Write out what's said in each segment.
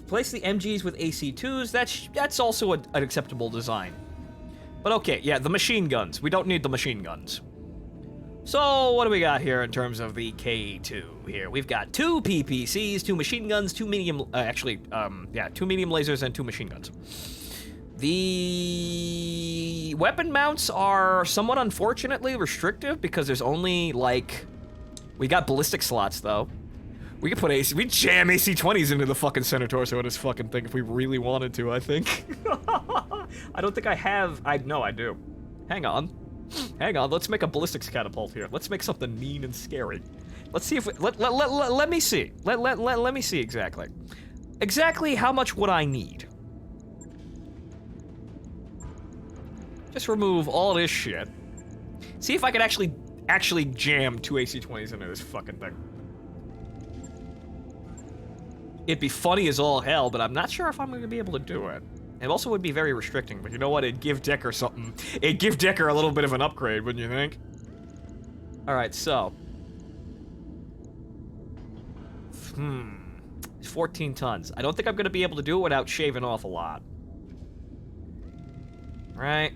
Replace the MGs with AC2s. That's also an acceptable design. But okay, yeah, the machine guns. We don't need the machine guns. So what do we got here in terms of the K2 here? We've got 2 PPCs, 2 machine guns, 2 medium, 2 medium lasers and 2 machine guns. The weapon mounts are somewhat unfortunately restrictive because there's only like, we got ballistic slots though. We could put we jam AC-20s into the fucking center torso of this fucking thing if we really wanted to, I think. I don't think I have, no, I do. Hang on, let's make a ballistics catapult here. Let's make something mean and scary. Let's see if we, let me see. Let me see exactly. Exactly how much would I need? Just remove all this shit. See if I could actually jam 2 AC-20s into this fucking thing. It'd be funny as all hell, but I'm not sure if I'm gonna be able to do it. It also would be very restricting, but you know what? It'd give Decker something. It'd give Decker a little bit of an upgrade, wouldn't you think? Alright, so. 14 tons. I don't think I'm gonna be able to do it without shaving off a lot. Right?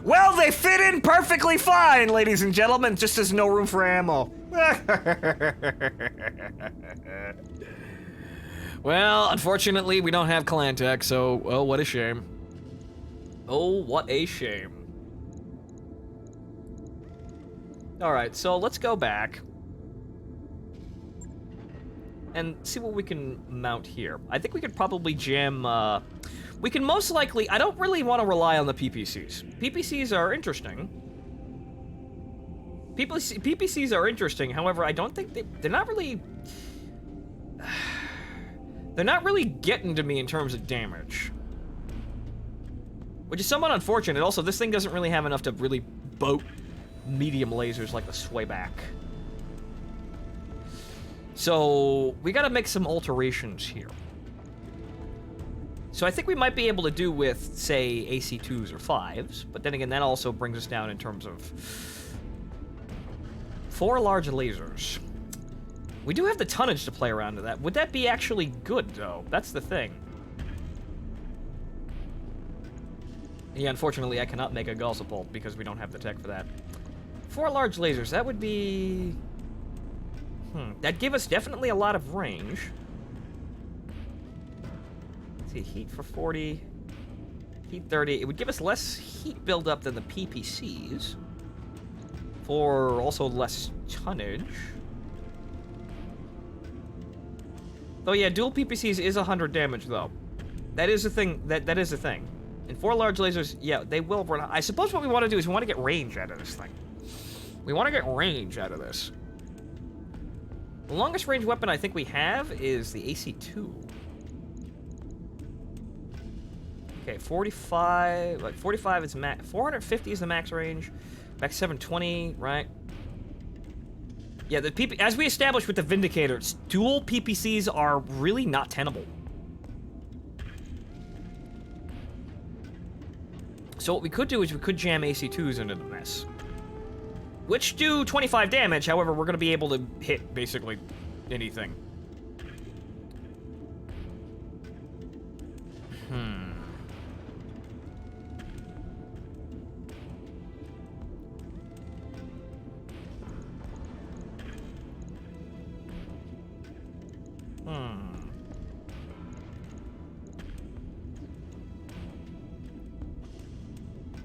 Well, they fit in perfectly fine, ladies and gentlemen, just as no room for ammo. Well, unfortunately, we don't have clan tech, so, oh, what a shame. Oh, what a shame. Alright, so let's go back and see what we can mount here. I think we could probably jam, we can most likely, I don't really want to rely on the PPCs. PPCs are interesting. PPCs are interesting, however, I don't think they're not really... They're not really getting to me in terms of damage. Which is somewhat unfortunate. Also, this thing doesn't really have enough to really boat medium lasers like the swayback. So, we gotta make some alterations here. So I think we might be able to do with, say, AC2s or 5s, but then again, that also brings us down in terms of 4 large lasers. We do have the tonnage to play around to that. Would that be actually good, though? That's the thing. Yeah, unfortunately, I cannot make a Gaussapult because we don't have the tech for that. 4 large lasers, that would be... That'd give us definitely a lot of range. Let's see, heat for 40, heat 30. It would give us less heat buildup than the PPCs. For also less tonnage. Oh yeah, dual PPCs is 100 damage though. That is a thing. That is a thing. And 4 large lasers, yeah, they will run. I suppose what we want to do is we want to get range out of this thing. We want to get range out of this. The longest range weapon I think we have is the AC2. Okay, 45. Like 45 is max. 450 is the max range. Max 720, right? Yeah, the as we established with the Vindicators, dual PPCs are really not tenable. So what we could do is we could jam AC2s into the mess. Which do 25 damage, however, we're going to be able to hit basically anything.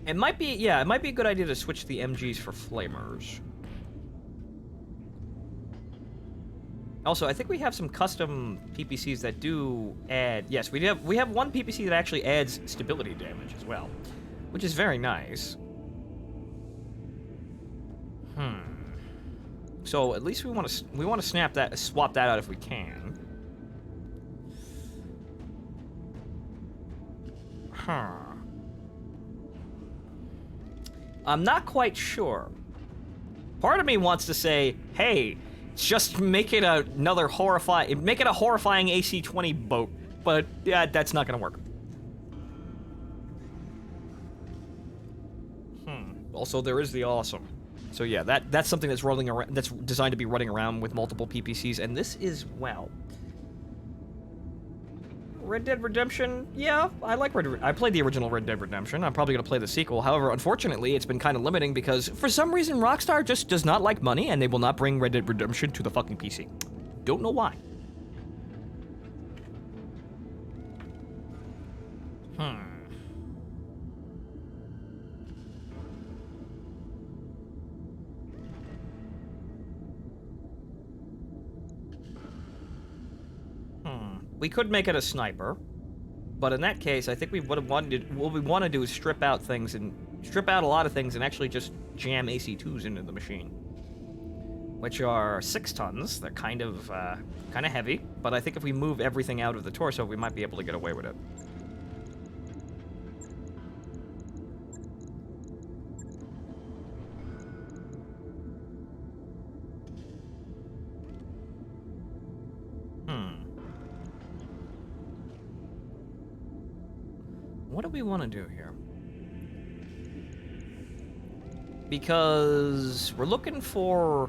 It might be, yeah, it might be a good idea to switch the MGs for flamers. Also, I think we have some custom PPCs that do add, yes, we have one PPC that actually adds stability damage as well, which is very nice. So at least we want to swap that out if we can. I'm not quite sure. Part of me wants to say, hey, just make it another make it a horrifying AC-20 boat, but yeah, that's not gonna work. Also, there is the awesome. So yeah, that's something that's rolling around, that's designed to be running around with multiple PPCs, and this is, well, Red Dead Redemption. Yeah, I like I played the original Red Dead Redemption. I'm probably gonna play the sequel. However, unfortunately, it's been kind of limiting because for some reason Rockstar just does not like money, and they will not bring Red Dead Redemption to the fucking PC. Don't know why. We could make it a sniper, but in that case, I think we would have wanted. What we want to do is strip out things and strip out a lot of things and actually just jam AC2s into the machine, which are 6 tons. They're kind of heavy, but I think if we move everything out of the torso, we might be able to get away with it. What do we want to do here? Because we're looking for...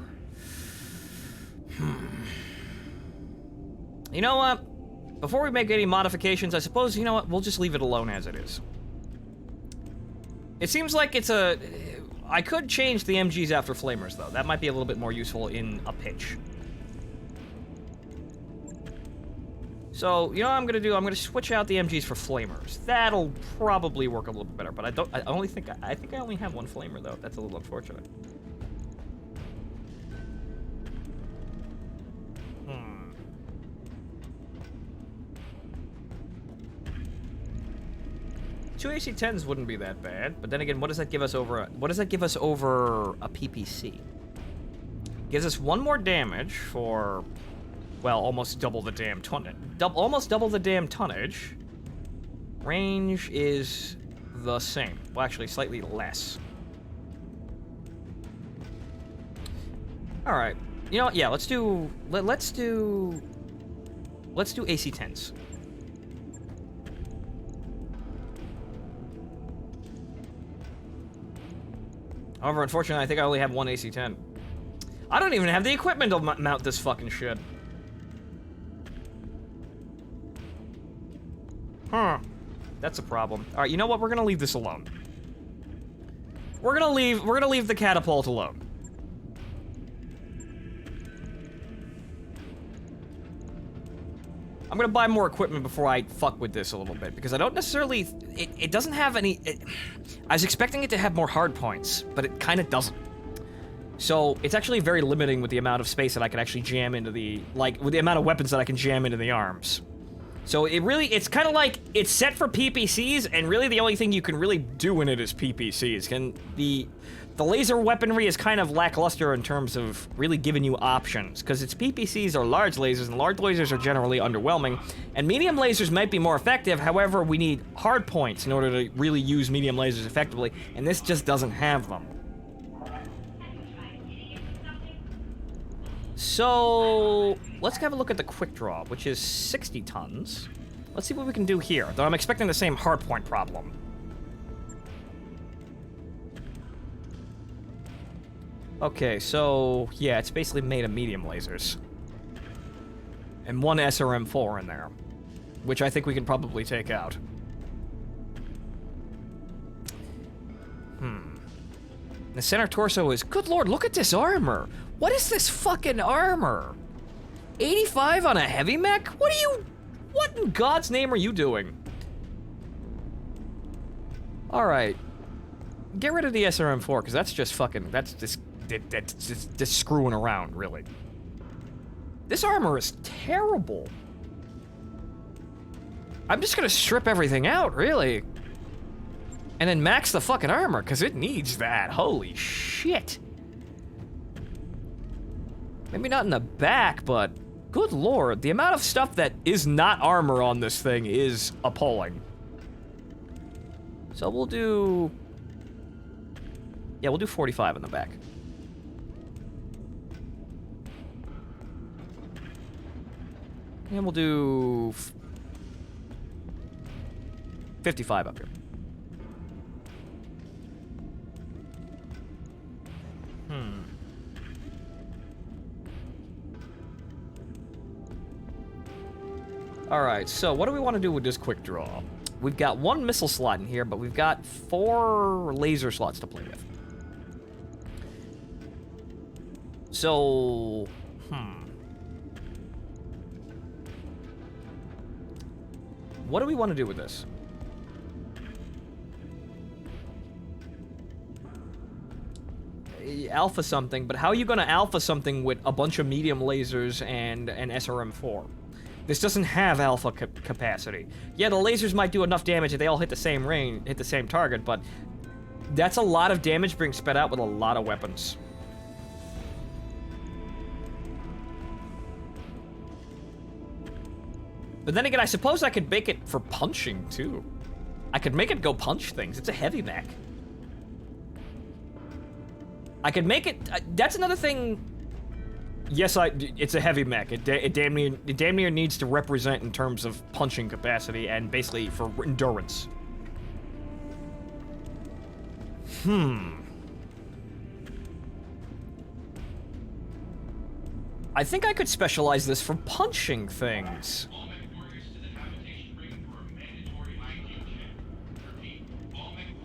You know what? Before we make any modifications, I suppose, you know what? We'll just leave it alone as it is. It seems like it's a... I could change the MGs after flamers, though. That might be a little bit more useful in a pitch. So, you know what I'm gonna do? I'm gonna switch out the MGs for flamers. That'll probably work a little bit better, but I think I only have 1 flamer, though. That's a little unfortunate. 2 AC-10s wouldn't be that bad, but then again, what does that give us over? What does that give us over a PPC? Gives us 1 more damage for, well, almost double the damn tonnage. Almost double the damn tonnage. Range is the same. Well, actually, slightly less. All right. You know what? Yeah, let's do AC-10s. However, unfortunately, I think I only have 1 AC-10. I don't even have the equipment to mount this fucking shit. That's a problem. All right, you know what? We're gonna leave this alone. We're gonna leave the catapult alone. I'm gonna buy more equipment before I fuck with this a little bit, because I don't necessarily... It doesn't have any... I was expecting it to have more hard points, but it kind of doesn't. So, it's actually very limiting with the amount of space that I can actually jam into the... Like, with the amount of weapons that I can jam into the arms. So, it's kind of like, it's set for PPCs, and really the only thing you can really do in it is PPCs. The laser weaponry is kind of lackluster in terms of really giving you options, because its PPCs are large lasers, and large lasers are generally underwhelming, and medium lasers might be more effective. However, we need hard points in order to really use medium lasers effectively, and this just doesn't have them. So, let's have a look at the quick draw, which is 60 tons. Let's see what we can do here, though I'm expecting the same hardpoint problem. Okay, so, yeah, it's basically made of medium lasers. And 1 SRM-4 in there, which I think we can probably take out. The center torso is... Good lord, look at this armor! What is this fucking armor? 85 on a heavy mech? What in God's name are you doing? Alright. Get rid of the SRM-4, because that's just fucking... That's just screwing around, really. This armor is terrible. I'm just gonna strip everything out, really. And then max the fucking armor, because it needs that. Holy shit. Maybe not in the back, but good lord, the amount of stuff that is not armor on this thing is appalling. So we'll do... Yeah, we'll do 45 in the back. And we'll do 55 up here. Alright, so what do we want to do with this quick draw? We've got 1 missile slot in here, but we've got 4 laser slots to play with. So, what do we want to do with this? Alpha something, but how are you going to alpha something with a bunch of medium lasers and an SRM-4? This doesn't have alpha capacity. Yeah, the lasers might do enough damage if they all hit the same range, hit the same target, but that's a lot of damage being sped out with a lot of weapons. But then again, I suppose I could make it for punching, too. I could make it go punch things. It's a heavy mech. I could make it... that's another thing... Yes, it's a heavy mech. It damn near needs to represent in terms of punching capacity and basically for endurance. I think I could specialize this for punching things.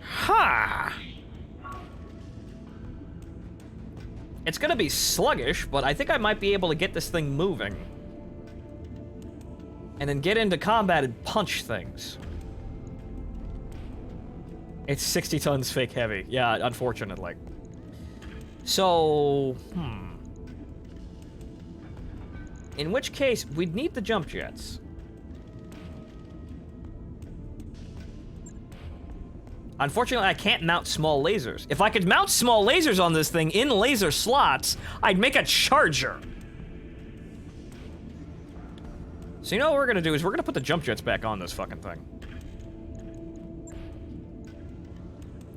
Ha! It's gonna be sluggish, but I think I might be able to get this thing moving. And then get into combat and punch things. It's 60 tons fake heavy. Yeah, unfortunately. So, in which case, we'd need the jump jets. Unfortunately, I can't mount small lasers. If I could mount small lasers on this thing in laser slots, I'd make a charger. So you know what we're gonna do is we're gonna put the jump jets back on this fucking thing.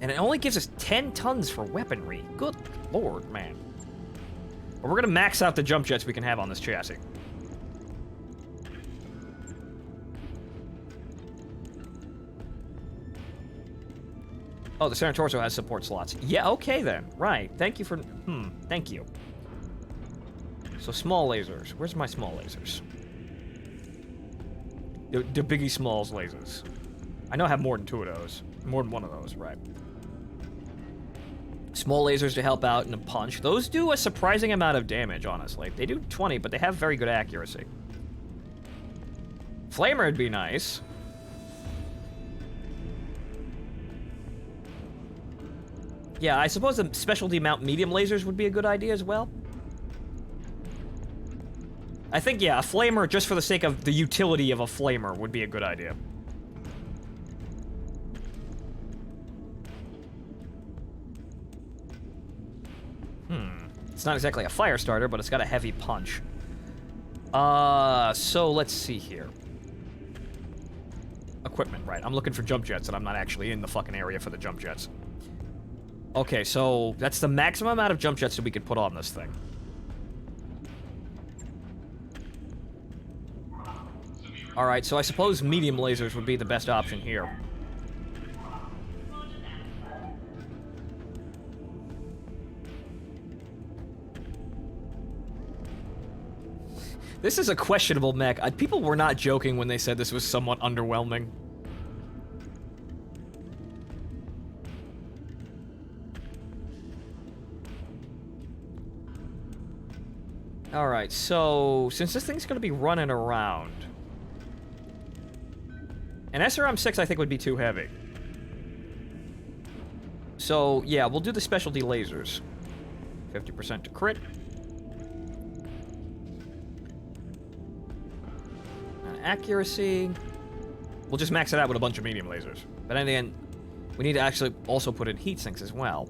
And it only gives us 10 tons for weaponry. Good lord, man. But we're gonna max out the jump jets we can have on this chassis. Oh, the center torso has support slots. Yeah, okay then. Right. Thank you for... thank you. So small lasers. Where's my small lasers? The Biggie Smalls lasers. I know I have more than 2 of those. More than 1 of those, right. Small lasers to help out in a punch. Those do a surprising amount of damage, honestly. They do 20, but they have very good accuracy. Flamer would be nice. Yeah, I suppose the specialty mount medium lasers would be a good idea as well. I think, yeah, a flamer, just for the sake of the utility of a flamer, would be a good idea. It's not exactly a fire starter, but it's got a heavy punch. So let's see here. Equipment, right. I'm looking for jump jets, and I'm not actually in the fucking area for the jump jets. Okay, so that's the maximum amount of jump jets that we could put on this thing. Alright, so I suppose medium lasers would be the best option here. This is a questionable mech. People were not joking when they said this was somewhat underwhelming. Alright, so since this thing's gonna be running around, an SRM-6 I think would be too heavy. So yeah, we'll do the specialty lasers. 50% to crit. And accuracy. We'll just max it out with a bunch of medium lasers. But in the end, we need to actually also put in heat sinks as well.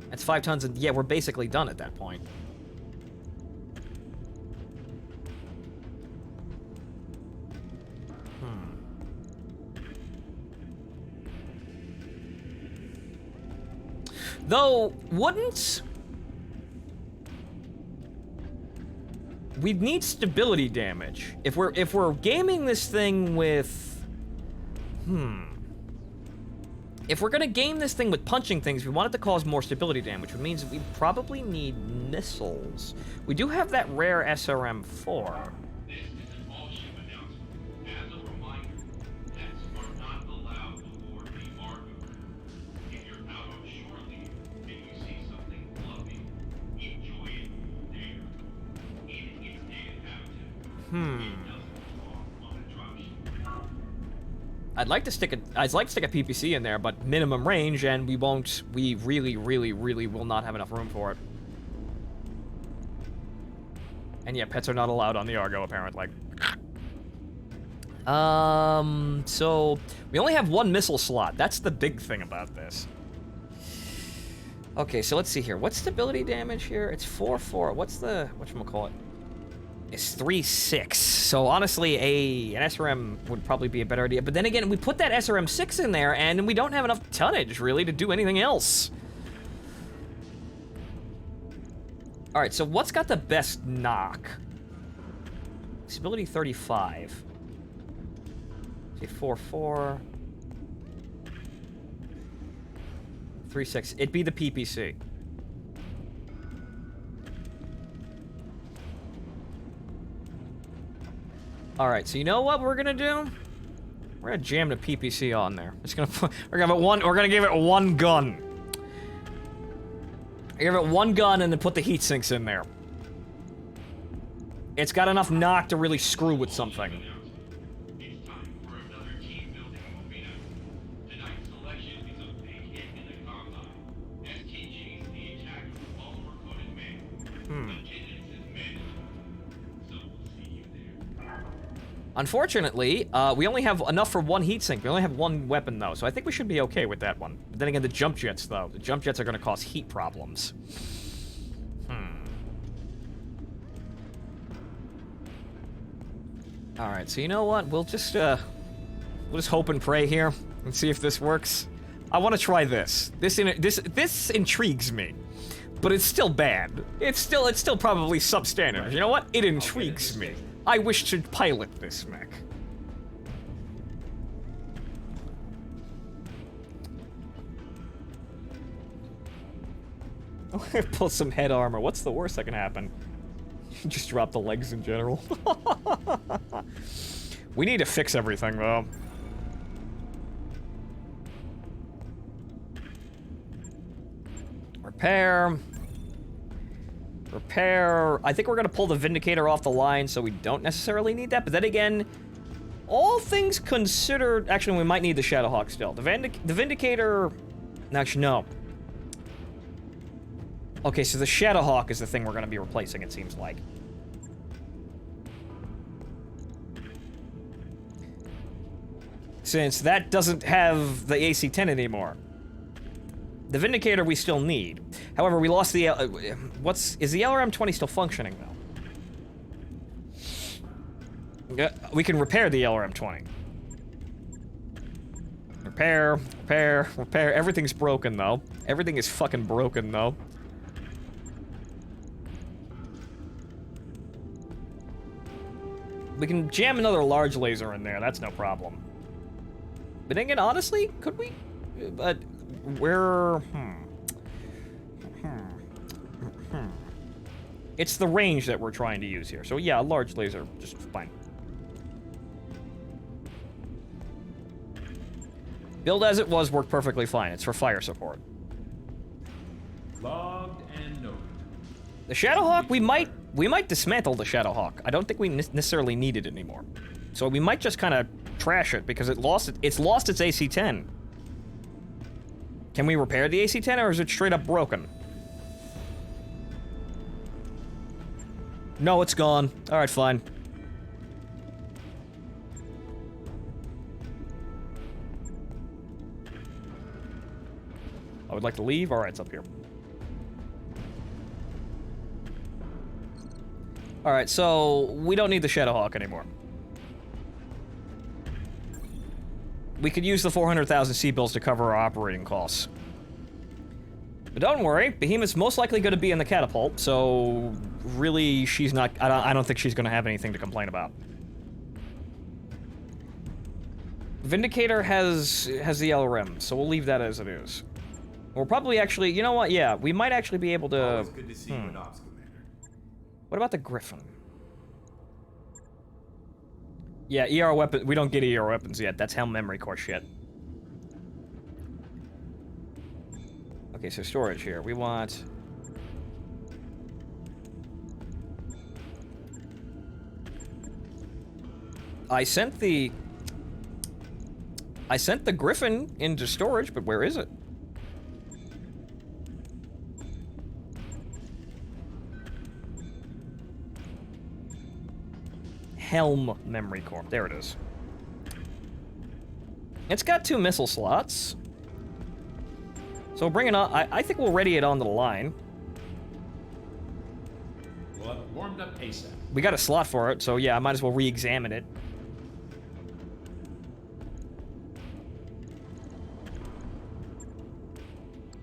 That's 5 tons, and yeah, we're basically done at that point. Though, wouldn't... we'd need stability damage. If we're gaming this thing with... If we're gonna game this thing with punching things, we want it to cause more stability damage, which means we probably need missiles. We do have that rare SRM-4. This is an all-ship announcement. As a reminder, pets are not allowed aboard the Argo. If you're out on shore leave and you see something fluffy, enjoy it there. In its native habitat. It doesn't belong on a dropship. I'd like to stick a PPC in there, but minimum range, and we really will not have enough room for it. And yeah, pets are not allowed on the Argo, apparently. So we only have one missile slot. That's the big thing about this. Okay, so let's see here. What's stability damage here? It's 4-4. What's the whatchamacallit? It's 3-6. So honestly, an SRM would probably be a better idea. But then again, we put that SRM-6 in there, and we don't have enough tonnage, really, to do anything else. All right, so what's got the best knock? Stability 35. Okay, 4-4. 3-6. It'd be the PPC. All right, so you know what we're gonna do? We're gonna jam the PPC on there. It's gonna we're gonna give it one gun. Give it one gun and then put the heat sinks in there. It's got enough knock to really screw with something. It's time for another team-building arena. Tonight's selection is a big hit in the combine. STG's the attack of all recruited men. Attendance is mandatory. So we'll see you there. Unfortunately, we only have enough for one heat sink. We only have one weapon, though, so I think we should be okay with that one. But then again, the jump jets, though. The jump jets are going to cause heat problems. All right, so you know what? We'll just hope and pray here and see if this works. I want to try this. This intrigues me, but it's still bad. It's still probably substandard. You know what? It intrigues me. I wish to pilot this mech. Pull some head armor. What's the worst that can happen? Just drop the legs in general. We need to fix everything, though. Repair. I think we're gonna pull the Vindicator off the line, so we don't necessarily need that. But then again, all things considered, actually, we might need the Shadowhawk still. The Vindicator, actually, no. Okay, so the Shadowhawk is the thing we're gonna be replacing, it seems like. Since that doesn't have the AC-10 anymore. The Vindicator we still need. However, we lost the... is the LRM-20 still functioning, though? We can repair the LRM-20. Repair. Everything's broken, though. Everything is fucking broken, though. We can jam another large laser in there. That's no problem. But again, honestly, could we? But where? It's the range that we're trying to use here. So yeah, a large laser, just fine. Build as it was worked perfectly fine. It's for fire support. Logged and noted. The Shadowhawk, we might dismantle the Shadowhawk. I don't think we necessarily need it anymore. So we might just kind of trash it because it's lost its AC-10. Can we repair the AC-10 or is it straight up broken? No, it's gone. All right, fine. I would like to leave. All right, it's up here. All right, so we don't need the Shadowhawk anymore. We could use the 400,000 C-bills to cover our operating costs. But don't worry, Behemoth's most likely going to be in the catapult, so really, she's not. I don't think she's going to have anything to complain about. Vindicator has the yellow rim, so we'll leave that as it is. We'll probably actually, you know what? Yeah, we might actually be able to. Always good to see you in ops, Commander. What about the Griffin? Yeah, ER weapon. We don't get ER weapons yet. That's Helm Memory Core shit. Okay, so storage here. We want. I sent the Griffin into storage, but where is it? Helm Memory Core. There it is. It's got 2 missile slots. So we'll bring it on. I think we'll ready it onto the line. We'll have it warmed up ASAP. We got a slot for it, so yeah, I might as well re-examine it.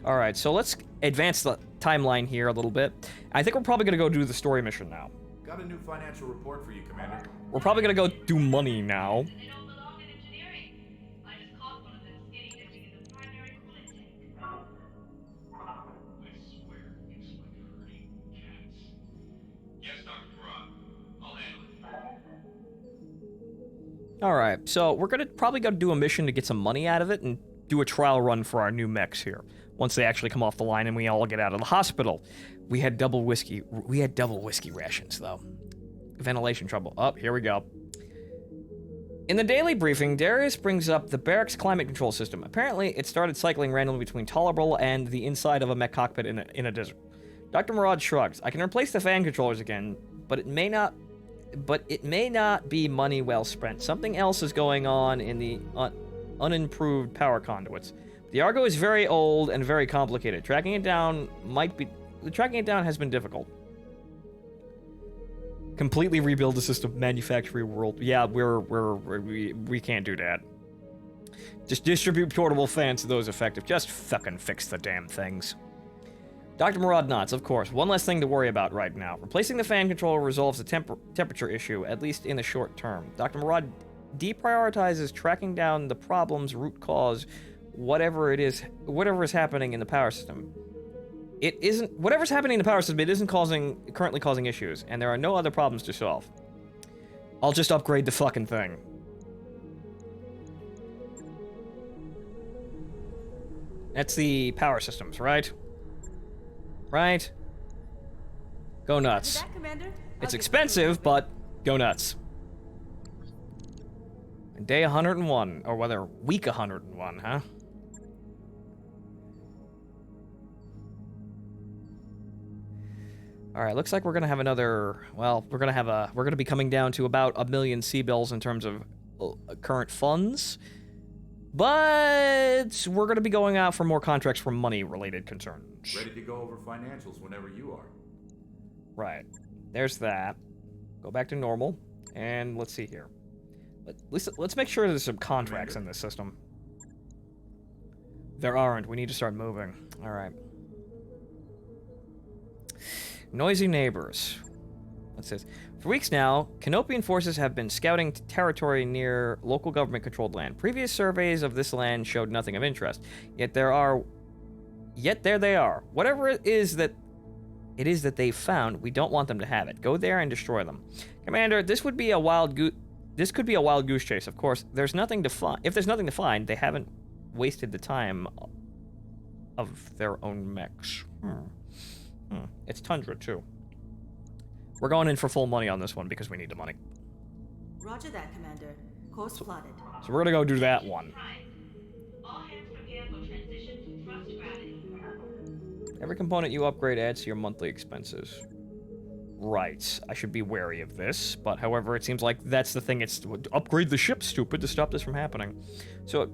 Alright, so let's advance the timeline here a little bit. I think we're probably going to go do the story mission now. Got a new financial report for you, Commander. We're probably going to go do money now. They don't belong in engineering. I just caught one of them skinny dipping in the primary coolant tank. I swear, it's like herding cats. Yes, Dr. Farad. I'll handle it. Alright, so we're going to probably go do a mission to get some money out of it and do a trial run for our new mechs here. Once they actually come off the line and we all get out of the hospital. We had double whiskey rations, though. Ventilation trouble. Oh, here we go. In the daily briefing, Darius brings up the barracks climate control system. Apparently, it started cycling randomly between tolerable and the inside of a mech cockpit in a desert. Dr. Murad shrugs. I can replace the fan controllers again, but it may not be money well spent. Something else is going on in the unimproved power conduits. The Argo is very old and very complicated. Tracking it down has been difficult. Completely rebuild the system, Periphery World. Yeah, we can't do that. Just distribute portable fans to those effective. Just fucking fix the damn things. Dr. Murad nods, of course. One less thing to worry about right now. Replacing the fan controller resolves the temperature issue, at least in the short term. Dr. Murad deprioritizes tracking down the problem's root cause, whatever is happening in the power system. Whatever's happening in the power system, it isn't currently causing issues, and there are no other problems to solve. I'll just upgrade the fucking thing. That's the power systems, right? Right? Go nuts. That, Commander? It's expensive, but go nuts. Day 101, or whether week 101, huh? All right, looks like we're gonna have another. Well, we're gonna be coming down to about 1 million C-bills in terms of current funds, but we're gonna be going out for more contracts for money-related concerns. Ready to go over financials whenever you are. Right. There's that. Go back to normal, and let's see here. Let's make sure there's some contracts in this system. There aren't. We need to start moving. All right. Noisy neighbors. What's this? For weeks now, Canopian forces have been scouting territory near local government-controlled land. Previous surveys of this land showed nothing of interest. Yet there they are. Whatever it is that they found, we don't want them to have it. Go there and destroy them. Commander, this could be a wild goose chase. Of course, there's nothing to find. If there's nothing to find, they haven't wasted the time of their own mechs. It's Tundra, too. We're going in for full money on this one because we need the money. Roger that, Commander. Course plotted. So we're gonna go do that one. All hands prepare for transition to thrust gravity. Every component you upgrade adds to your monthly expenses. Right. I should be wary of this, but however, it seems like that's the thing. It's upgrade the ship, stupid, to stop this from happening. So it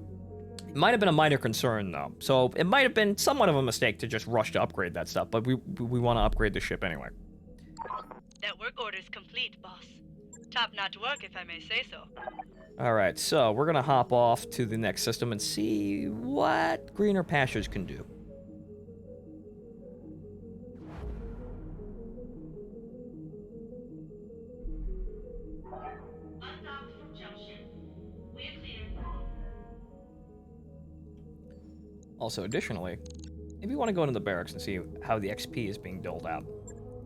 might have been a minor concern, though. So it might have been somewhat of a mistake to just rush to upgrade that stuff, but we want to upgrade the ship anyway. That work order is complete, boss. Top-notch work, if I may say so. Alright, so we're going to hop off to the next system and see what greener pastures can do. Undocked from junction. We're clear. Also, additionally, maybe you want to go into the barracks and see how the XP is being doled out.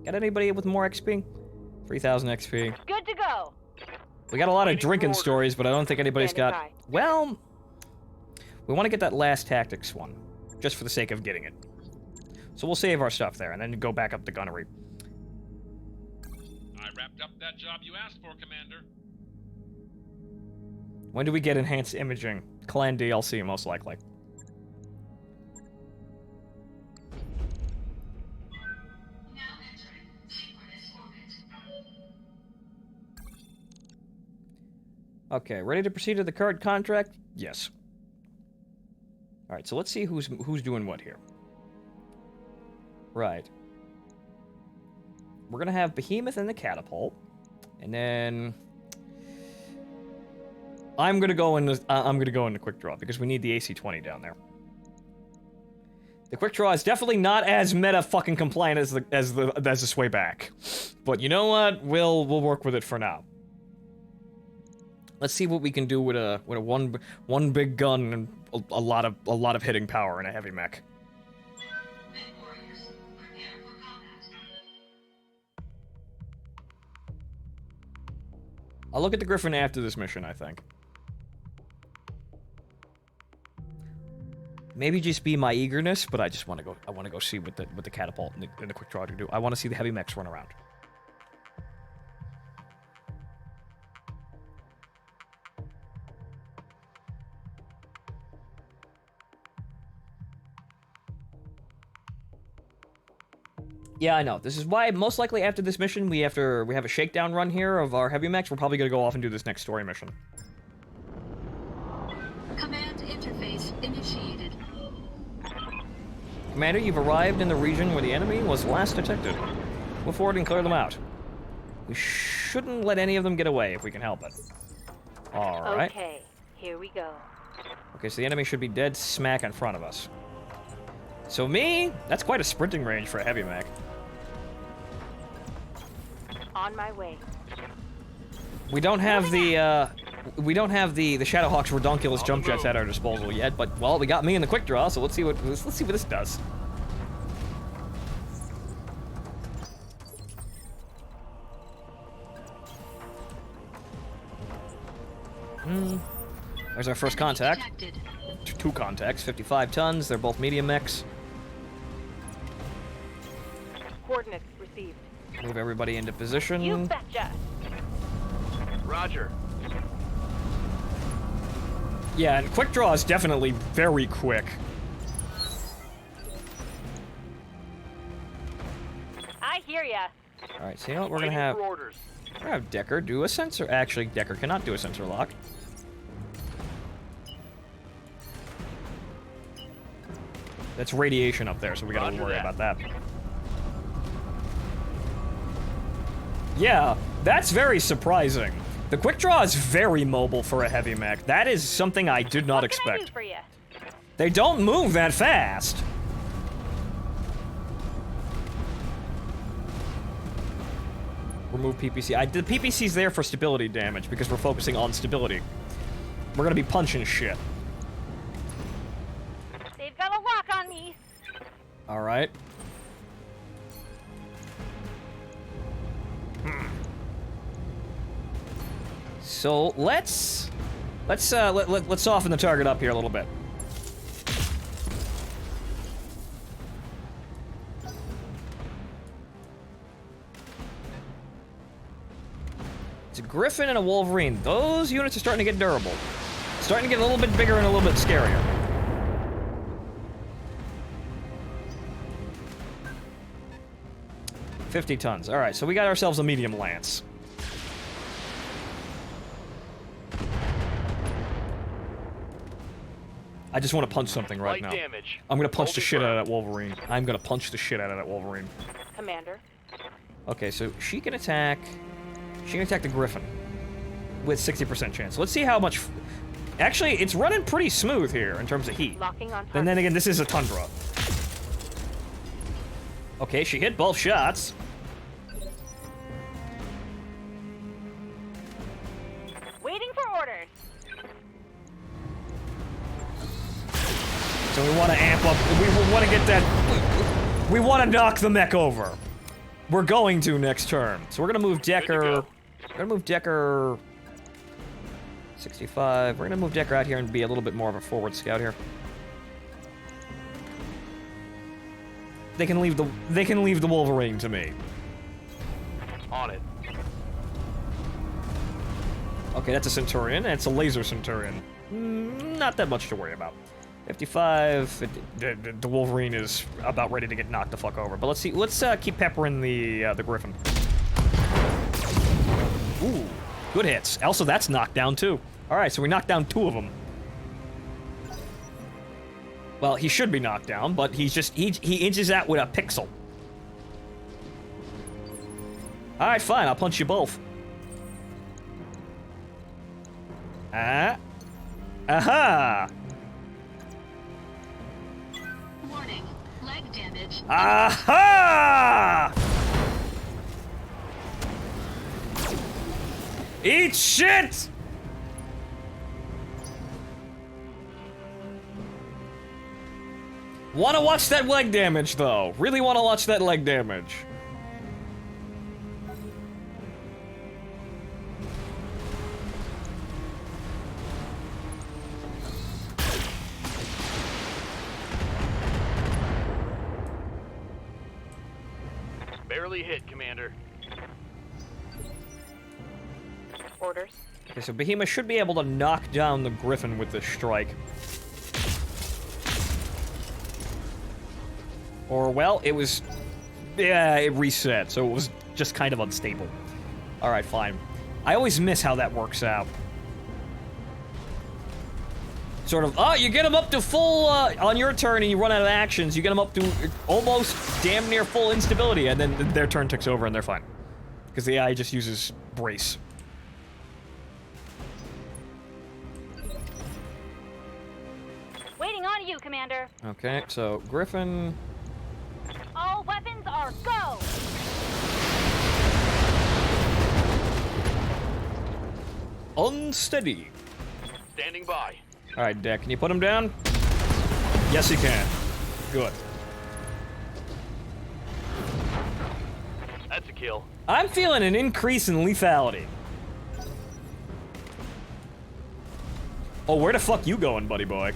Got anybody with more XP? 3,000 XP. Good to go. We got a lot of drinking stories, but I don't think anybody's got... Standing Well, we want to get that last tactics one, just for the sake of getting it. So we'll save our stuff there, and then go back up the gunnery. I wrapped up that job you asked for, Commander. When do we get enhanced imaging? Clan DLC, most likely. Now entering synchronous orbit. Okay, ready to proceed to the current contract? Yes. Alright, so let's see who's doing what here. Right. We're gonna have Behemoth and the Catapult. And then... I'm gonna go into Quick Draw, because we need the AC-20 down there. The Quick Draw is definitely not as meta fucking compliant as the sway back. But you know what? We'll work with it for now. Let's see what we can do with a one big gun and a lot of hitting power in a heavy mech. Men warriors, prepare for combat. I'll look at the Griffin after this mission, I think. Maybe just be my eagerness, but I just want to go. I want to go see what the catapult and the quick draw do. I want to see the heavy mechs run around. Yeah, I know. This is why most likely after this mission we have a shakedown run here of our heavy mechs. We're probably gonna go off and do this next story mission. Command interface initiated. Commander, you've arrived in the region where the enemy was last detected. Move forward and clear them out. We shouldn't let any of them get away if we can help it. Alright. Okay, here we go. Okay, so the enemy should be dead smack in front of us. So me, that's quite a sprinting range for a heavy mech. On my way. We don't have the Shadowhawk's redonkulous jump jets at our disposal yet, but well, we got me in the quick draw, so let's see what this does. There's our first contact. Detected. Two contacts, 55 tons. They're both medium mechs. Coordinates received. Move everybody into position. You betcha. Roger. Yeah, and quick draw is definitely very quick. I hear ya. All right, so you know what we're gonna have? Orders. We're gonna have Decker do a sensor. Actually, Decker cannot do a sensor lock. That's radiation up there, so we gotta worry about that. Yeah, that's very surprising. The quick draw is very mobile for a heavy mech. That is something I did not What can I do expect. for ya? They don't move that fast. Remove PPC. The PPC's there for stability damage because we're focusing on stability. We're gonna be punching shit. They've got a lock on me. All right. So let's soften the target up here a little bit. It's a Griffin and a Wolverine. Those units are starting to get durable. Starting to get a little bit bigger and a little bit scarier. $50 tons. All right, so we got ourselves a medium lance. I just want to punch something right now. Damage. I'm gonna punch the shit out of that Wolverine. I'm gonna punch the shit out of that Wolverine. Commander. Okay, so she can attack. She can attack the Griffin with 60% chance. Let's see how much. Actually, it's running pretty smooth here in terms of heat. Locking on target. And then again, this is a Tundra. Okay, she hit both shots. Waiting for orders. so we want to amp up. We want to get that. We want to knock the mech over. We're going to next turn. So we're gonna move Decker. We're gonna move Decker. 65. We're gonna move Decker out here and be a little bit more of a forward scout here. They can leave the Wolverine to me. On it. Okay, that's a Centurion, and it's a laser Centurion. Not that much to worry about. 55. The Wolverine is about ready to get knocked the fuck over. But let's see. Let's keep peppering the Griffin. Ooh, good hits. Also, that's knocked down too. All right, so we knocked down 2 of them. Well, he should be knocked down, but he's just he inches out with a pixel. All right, fine. I'll punch you both. Aha! Warning. Leg damage. Aha! Eat shit! Wanna watch that leg damage, though. Really wanna watch that leg damage. Barely hit, Commander. Orders. Okay, so Behemoth should be able to knock down the Griffin with this strike. Or, well, it was... Yeah, it reset, so it was just kind of unstable. Alright, fine. I always miss how that works out. Sort of, you get them up to full, on your turn and you run out of actions, you get them up to almost damn near full instability, and then their turn ticks over and they're fine. Because the AI just uses brace. Waiting on you, Commander. Okay, so Griffin... All weapons are go! Unsteady. Standing by. Alright, Deck, can you put him down? Yes, he can. Good. That's a kill. I'm feeling an increase in lethality. Oh, where the fuck you going, buddy boy?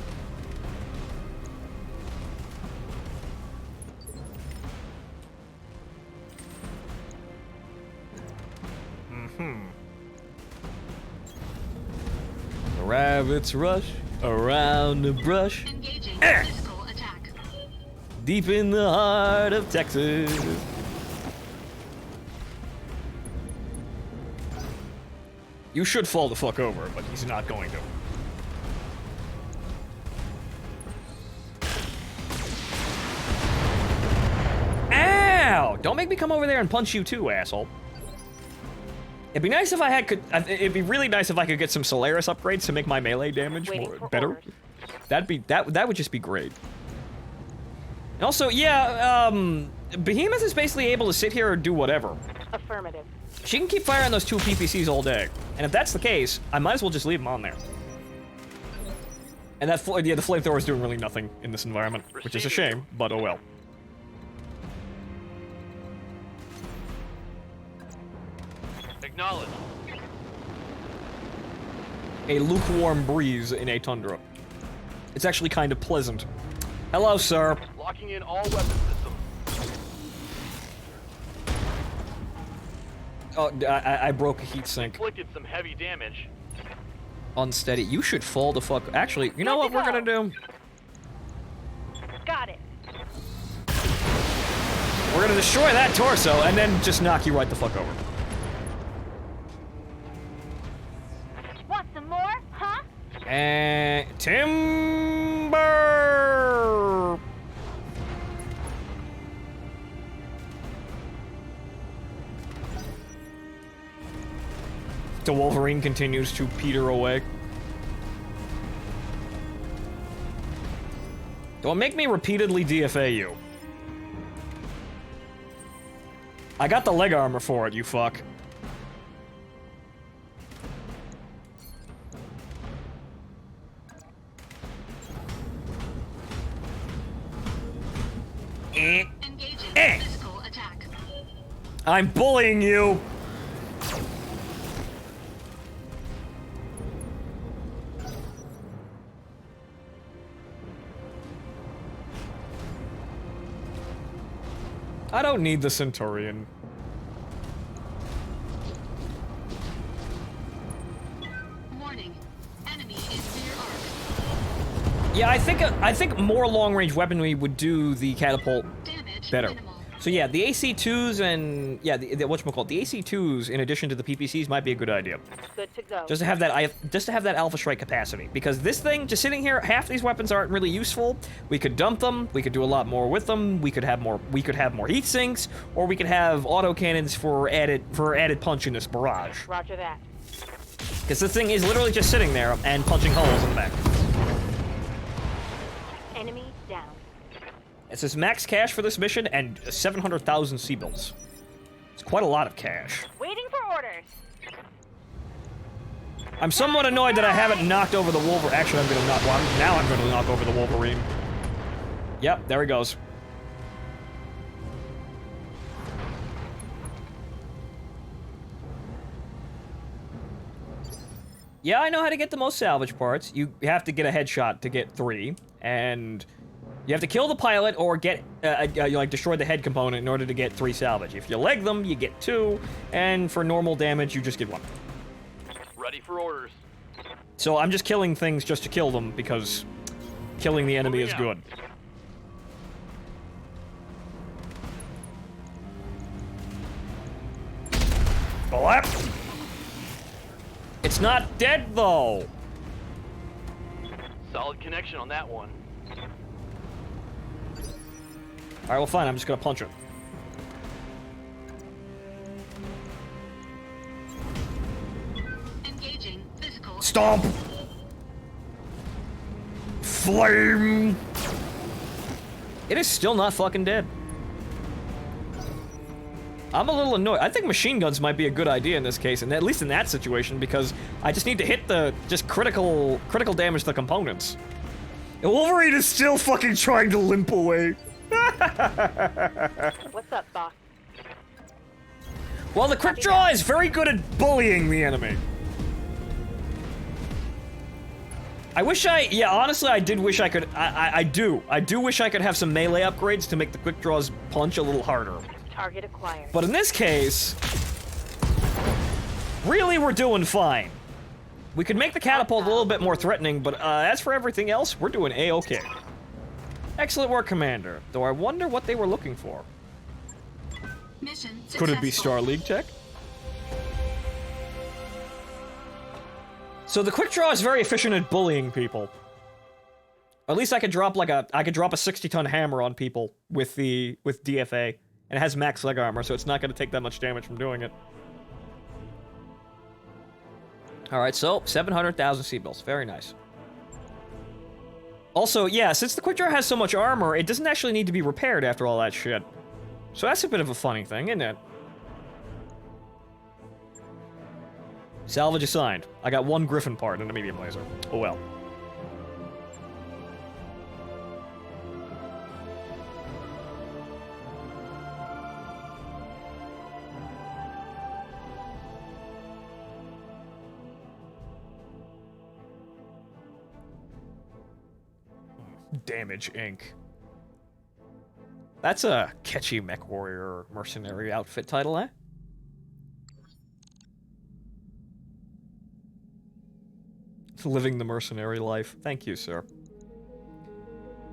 The rabbits rush around the brush. Engaging physical attack. Deep in the heart of Texas. You should fall the fuck over, but he's not going to. Ow! Don't make me come over there and punch you too, asshole. It'd be nice if I it'd be really nice if I could get some Solaris upgrades to make my melee damage better. That would just be great. And also, yeah, Behemoth is basically able to sit here and do whatever. Affirmative. She can keep firing those 2 PPCs all day. And if that's the case, I might as well just leave them on there. And that, yeah, the flamethrower is doing really nothing in this environment, which is a shame, but oh well. Acknowledge. A lukewarm breeze in a tundra. It's actually kind of pleasant. Hello, sir. Locking in all weapon systems. Oh, I broke a heat sink. Inflicted some heavy damage. Unsteady. You should fall the fuck... Actually, you know what we're gonna do? Got it. We're gonna destroy that torso and then just knock you right the fuck over. Want some more, huh? And... Timber! The Wolverine continues to peter away. Don't make me repeatedly DFA you. I got the leg armor for it, you fuck. Engaging physical attack. I'm bullying you. I don't need the Centurion. Warning. Enemy in rear arc. Yeah, I think more long-range weaponry would do the catapult Damage better. minimal. So yeah, the AC2s and yeah, the whatchamacallit, the AC2s in addition to the PPCs might be a good idea. Good to go. Just to have that Alpha Strike capacity, because this thing just sitting here, half these weapons aren't really useful. We could dump them, we could do a lot more with them. We could have more heat sinks, or we could have autocannons for added punch in this barrage. Roger that. Because this thing is literally just sitting there and punching holes in the back. Enemy down. It says max cash for this mission and 700,000 C-bills. It's quite a lot of cash. Waiting for orders. I'm somewhat annoyed that I haven't knocked over the Wolverine. Actually, I'm gonna knock. Well, now I'm gonna knock over the Wolverine. Yep, there he goes. Yeah, I know how to get the most salvage parts. You have to get a headshot to get 3, and you have to kill the pilot or get, destroy the head component in order to get 3 salvage. If you leg them, you get 2, and for normal damage, you just get 1. Ready for orders. So I'm just killing things just to kill them, because killing the enemy is good. Blap! It's not dead, though! Solid connection on that one. Alright, well fine, I'm just gonna punch it. Engaging physical. Stomp! Flame! It is still not fucking dead. I'm a little annoyed. I think machine guns might be a good idea in this case, and at least in that situation, because I just need to hit the critical damage to the components. And Wolverine is still fucking trying to limp away. What's up, boss? Well, the quick draw is very good at bullying the enemy. Honestly, I did wish I could, I do wish I could have some melee upgrades to make the quick draws punch a little harder. Target acquired. But in this case, really we're doing fine. We could make the catapult a little bit more threatening, but as for everything else, we're doing A-okay. Excellent work, Commander. Though I wonder what they were looking for. Mission successful. Could it be Star League tech? So the quick draw is very efficient at bullying people. At least I could drop a 60-ton hammer on people with DFA. And it has max leg armor, so it's not going to take that much damage from doing it. Alright, so 700,000 C-bills. Very nice. Also, yeah, since the quick draw has so much armor, it doesn't actually need to be repaired after all that shit. So that's a bit of a funny thing, isn't it? Salvage assigned. I got 1 Griffin part and a medium laser. Oh well. Damage Inc. That's a catchy mech warrior mercenary outfit title, eh? Living the mercenary life. Thank you, sir.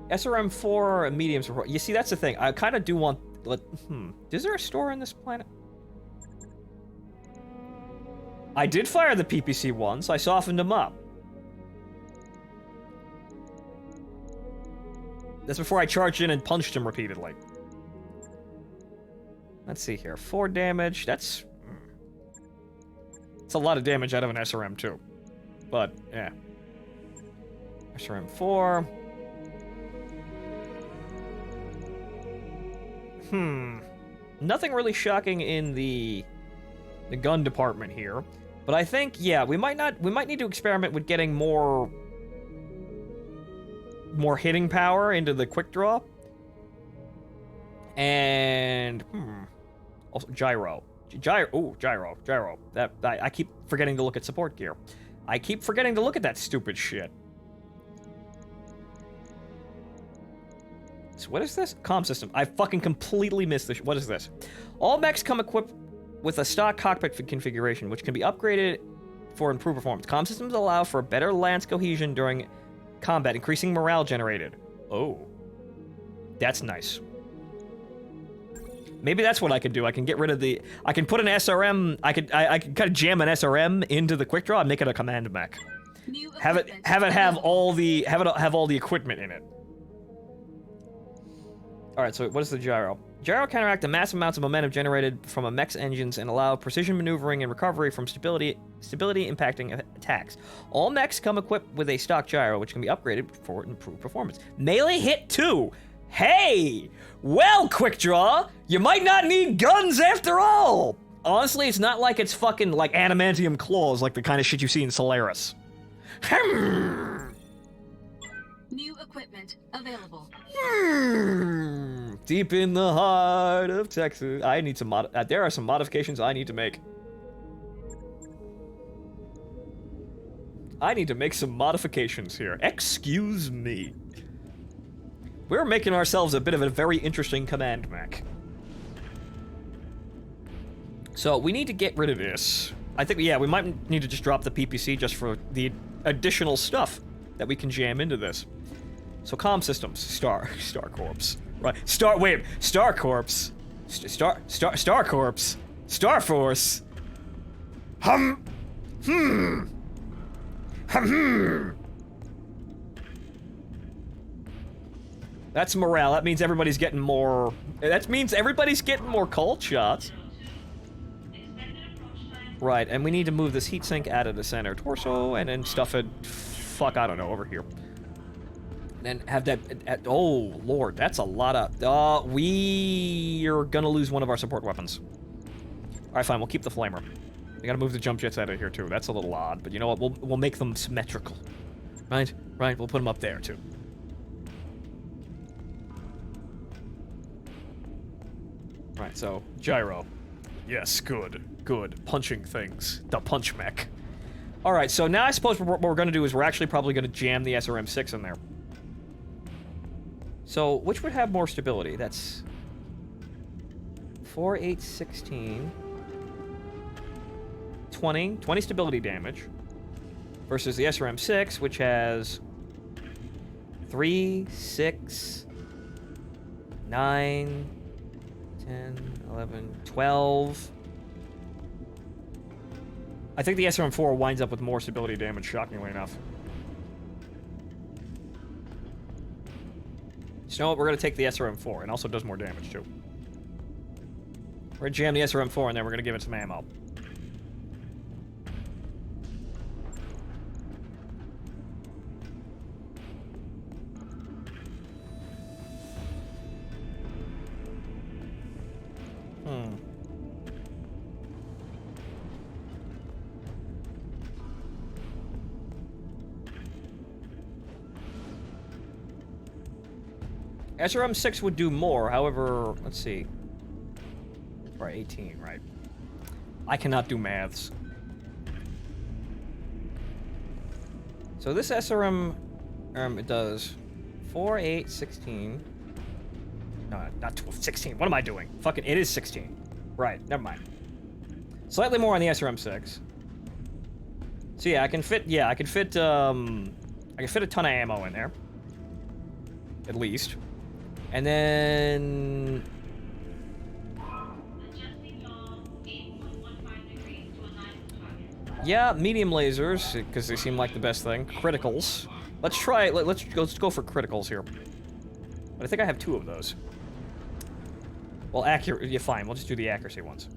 SRM-4 mediums. You see, that's the thing. I kind of do want... Is there a store on this planet? I did fire the PPC once. I softened them up. That's before I charged in and punched him repeatedly. Let's see here. 4 damage. That's... It's a lot of damage out of an SRM, too. But, yeah. SRM-4. Nothing really shocking in the gun department here. But I think, yeah, we might need to experiment with getting more hitting power into the quick draw. And also gyro. Gyro. That I keep forgetting to look at support gear. I keep forgetting to look at that stupid shit. So what is this? Comm system. I fucking completely missed this. What is this? All mechs come equipped with a stock cockpit configuration, which can be upgraded for improved performance. Comm systems allow for better lance cohesion during combat, increasing morale generated. Oh. That's nice. Maybe that's what I could do. I can get rid of the... I can put an SRM... I could kind of jam an SRM into the quick draw and make it a command mech. Have all the equipment in it. All right. So what is the gyro? Gyro counteract the massive amounts of momentum generated from a mech's engines and allow precision maneuvering and recovery from stability impacting attacks. All mechs come equipped with a stock gyro, which can be upgraded for improved performance. Melee hit 2. Hey! Well, quick draw, you might not need guns after all! Honestly, it's not like it's fucking like adamantium claws like the kind of shit you see in Solaris. New equipment available. Deep in the heart of Texas. I need some there are some modifications I need to make. I need to make some modifications here. Excuse me. We're making ourselves a bit of a very interesting command mech. So we need to get rid of this. I think, yeah, we might need to just drop the PPC just for the additional stuff that we can jam into this. So comm systems, Star Corps, right? Star Corps, Star Corps, Star Force. That's morale. That means everybody's getting more. That means everybody's getting more cold shots. Right, and we need to move this heatsink out of the center torso and then stuff it. Fuck, I don't know, over here. And then have that. Oh lord, that's a lot of. We are gonna lose one of our support weapons. All right, fine. We'll keep the flamer. We gotta move the jump jets out of here too. That's a little odd, but you know what? We'll make them symmetrical. Right. We'll put them up there too. Right, so, gyro. Yes, good. Punching things. The punch mech. Alright, so now I suppose what we're gonna do is we're actually probably gonna jam the SRM-6 in there. So, which would have more stability? That's... 4, 8, 16... 20 stability damage. Versus the SRM-6, which has... 3, 6... 9... 10, 11, 12. I think the SRM-4 winds up with more stability damage, shockingly enough. So you know what? We're going to take the SRM-4, and also does more damage, too. We're going to jam the SRM-4, and then we're going to give it some ammo. SRM-6 would do more, however, let's see. Right, 18, right. I cannot do maths. So this SRM, it does 4, 8, 16. No, not 12, 16. What am I doing? Fucking, it is 16. Right, never mind. Slightly more on the SRM-6. So yeah, I can fit a ton of ammo in there. At least. And then... Yeah, medium lasers, because they seem like the best thing. Criticals. Let's try, let's go for criticals here. But I think I have 2 of those. Well, accurate, yeah, fine, we'll just do the accuracy ones.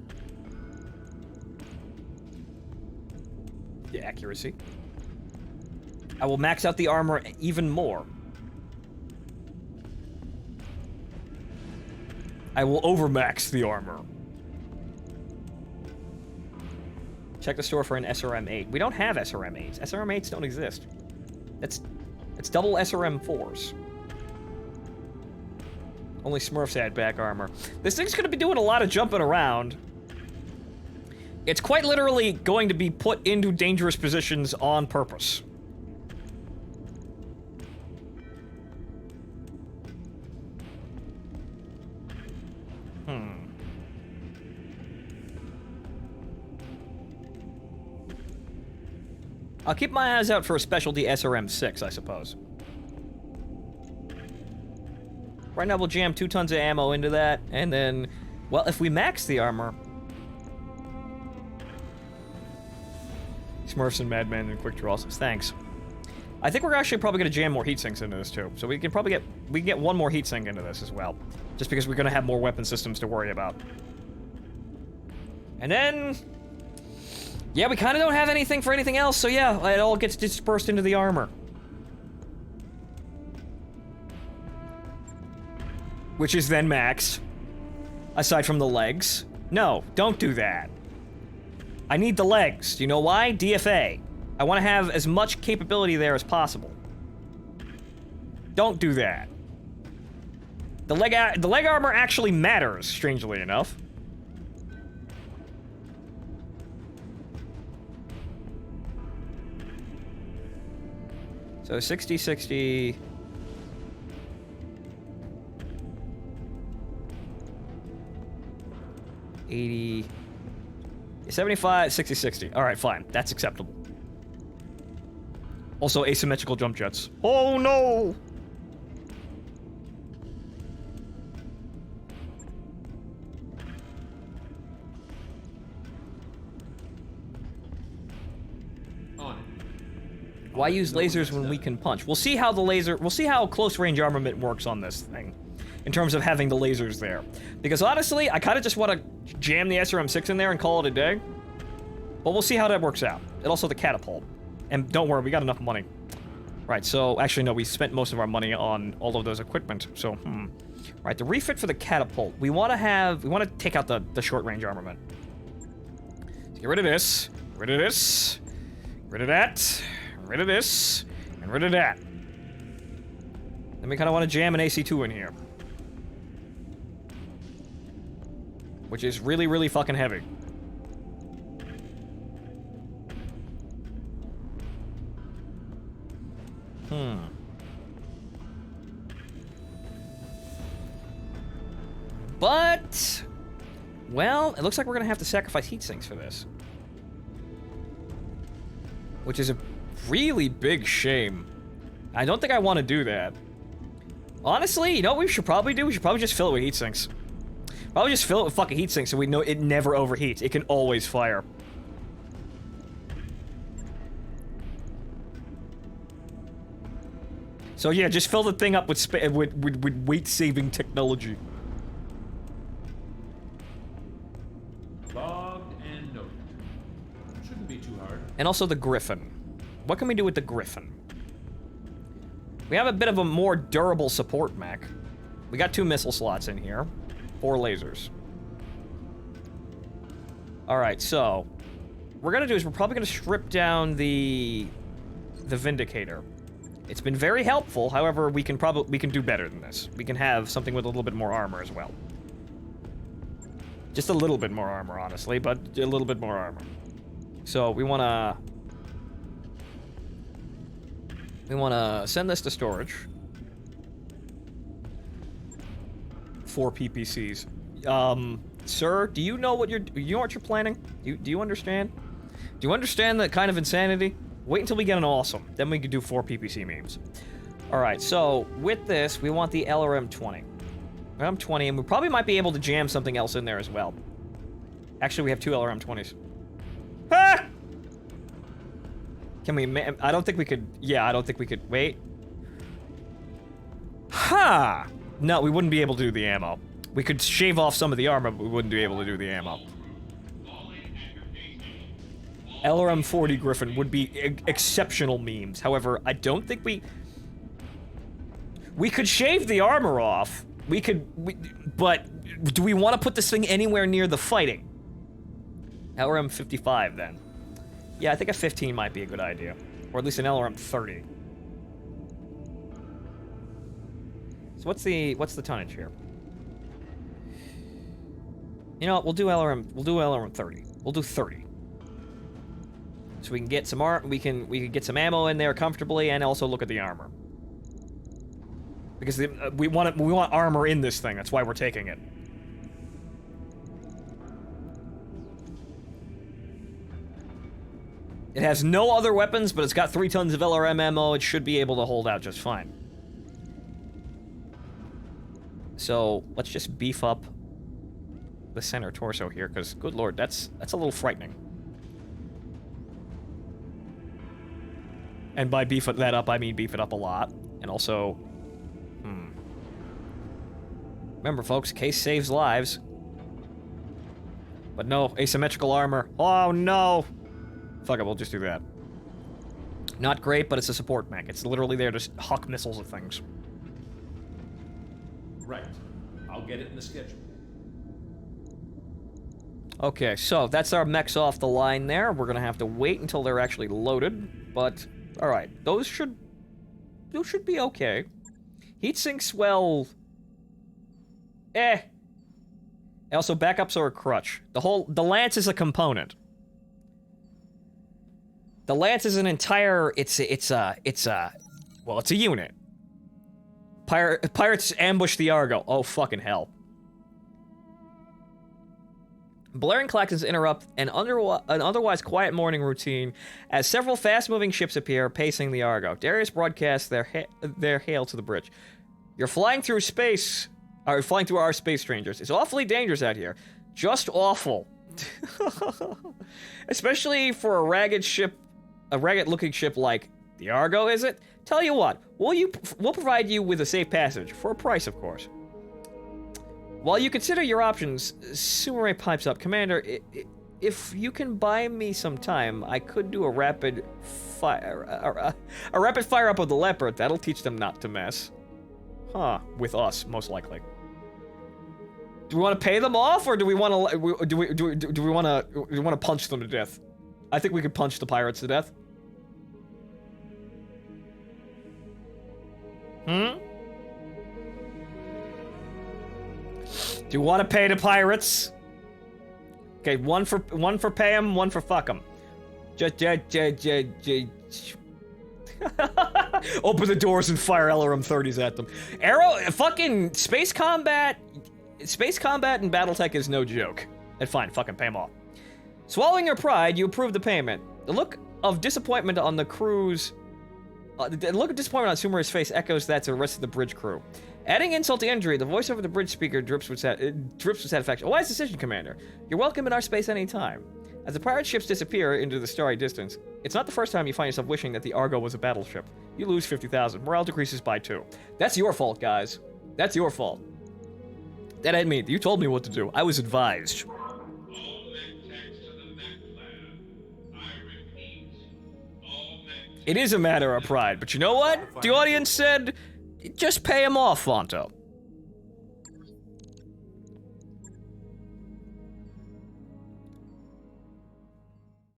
The accuracy. I will max out the armor even more. I will overmax the armor. Check the store for an SRM-8. We don't have SRM-8s. SRM-8s don't exist. It's double SRM-4s. Only Smurfs had back armor. This thing's gonna be doing a lot of jumping around. It's quite literally going to be put into dangerous positions on purpose. I'll keep my eyes out for a specialty SRM-6, I suppose. Right now we'll jam 2 tons of ammo into that, and then, well, if we max the armor... Smurfs and Madman and Quick Draws. Thanks. I think we're actually probably going to jam more heat sinks into this too. So we can probably get one more heat sink into this as well. Just because we're going to have more weapon systems to worry about. And then... yeah, we kind of don't have anything for anything else, so yeah, it all gets dispersed into the armor. Which is then maxed. Aside from the legs. No, don't do that. I need the legs. Do you know why? DFA. I want to have as much capability there as possible. Don't do that. The leg armor actually matters, strangely enough. So 60, 60... 80... 75, 60, 60. Alright, fine. That's acceptable. Also, asymmetrical jump jets. Oh no! On it. Why use lasers when we can punch? We'll see how we'll see how close range armament works on this thing. In terms of having the lasers there. Because honestly, I kind of just want to jam the SRM-6 in there and call it a day. But we'll see how that works out. And also the catapult. And don't worry, we got enough money. Right, so actually no, we spent most of our money on all of those equipment. So, Right, the refit for the catapult. We want to take out the short range armament. So get rid of this, rid of this, rid of that, rid of this, and rid of that. Then we kind of want to jam an AC2 in here. Which is really, really fucking heavy. But... well, it looks like we're gonna have to sacrifice heat sinks for this. Which is a really big shame. I don't think I want to do that. Honestly, you know what we should probably do? We should probably just fill it with heat sinks. Probably just fill it with fucking heat sinks so we know it never overheats. It can always fire. So yeah, just fill the thing up with weight-saving technology. Logged and noted. Shouldn't be too hard. And also the Griffin. What can we do with the Griffin? We have a bit of a more durable support mech. We got 2 missile slots in here. 4 lasers. Alright, so... what we're gonna do is we're probably gonna strip down the Vindicator. It's been very helpful, however, we can do better than this. We can have something with a little bit more armor as well. Just a little bit more armor, honestly, but a little bit more armor. So, we wanna send this to storage. 4 PPCs. Sir, do you know what you're planning? Do you understand? Do you understand that kind of insanity? Wait until we get an awesome. Then we can do 4 PPC memes. Alright, so with this, we want the LRM-20. LRM-20, and we probably might be able to jam something else in there as well. Actually, we have 2 LRM-20s. Ah! Can we... I don't think we could... yeah, I don't think we could... wait. Ha! No, we wouldn't be able to do the ammo. We could shave off some of the armor, but we wouldn't be able to do the ammo. LRM-40 Griffin would be exceptional memes. However, I don't think we could shave the armor off. But do we want to put this thing anywhere near the fighting? LRM-55 then. Yeah, I think a 15 might be a good idea. Or at least an LRM-30. So what's the tonnage here? You know what? We'll do LRM. We'll do LRM 30. We'll do 30. So we can get some we can get some ammo in there comfortably, and also look at the armor. Because we want armor in this thing. That's why we're taking it. It has no other weapons, but it's got 3 tons of LRM ammo. It should be able to hold out just fine. So let's just beef up the center torso here, because good lord, that's a little frightening. And by beef that up, I mean beef it up a lot. And also, remember, folks, case saves lives. But no, asymmetrical armor. Oh, no! Fuck it, we'll just do that. Not great, but it's a support mech. It's literally there to huck missiles at things. Right. I'll get it in the schedule. Okay, so that's our mechs off the line there. We're gonna have to wait until they're actually loaded, but alright, those should be okay. Heat sinks, well, Also, backups are a crutch. The lance is a component. The lance is an entire, it's a unit. Pirates ambush the Argo. Oh, fucking hell. Blaring claxons interrupt an otherwise quiet morning routine as several fast-moving ships appear, pacing the Argo. Darius broadcasts their hail to the bridge. You're flying through space, or flying through our space, strangers. It's awfully dangerous out here. Just awful. Especially for a ragged-looking ship like the Argo, is it? Tell you what, we'll provide you with a safe passage, for a price, of course. While you consider your options, Sumire pipes up. Commander, if you can buy me some time, I could do a rapid fire up of the Leopard. That'll teach them not to mess. Huh? With us, most likely. Do we want to pay them off, or do we want to? Do we want to punch them to death? I think we could punch the pirates to death. Do you want to pay the pirates? Okay, one for pay them, one for fuck them. Open the doors and fire LRM 30s at them. Fucking space combat in Battletech is no joke. And fine, fucking pay them off. Swallowing your pride, you approve the payment. The look of disappointment on the crew's the look of disappointment on Sumire's face echoes that to the rest of the bridge crew. Adding insult to injury, the voice over the bridge speaker drips with satisfaction. A wise decision, Commander. You're welcome in our space anytime. As the pirate ships disappear into the starry distance, it's not the first time you find yourself wishing that the Argo was a battleship. You lose 50,000. Morale decreases by 2. That's your fault, guys. That's your fault. That ain't me. You told me what to do. I was advised. All mech techs to the mech lab. I repeat, all mech It is a matter of pride, but you know what? The audience said, just pay him off, Fonto.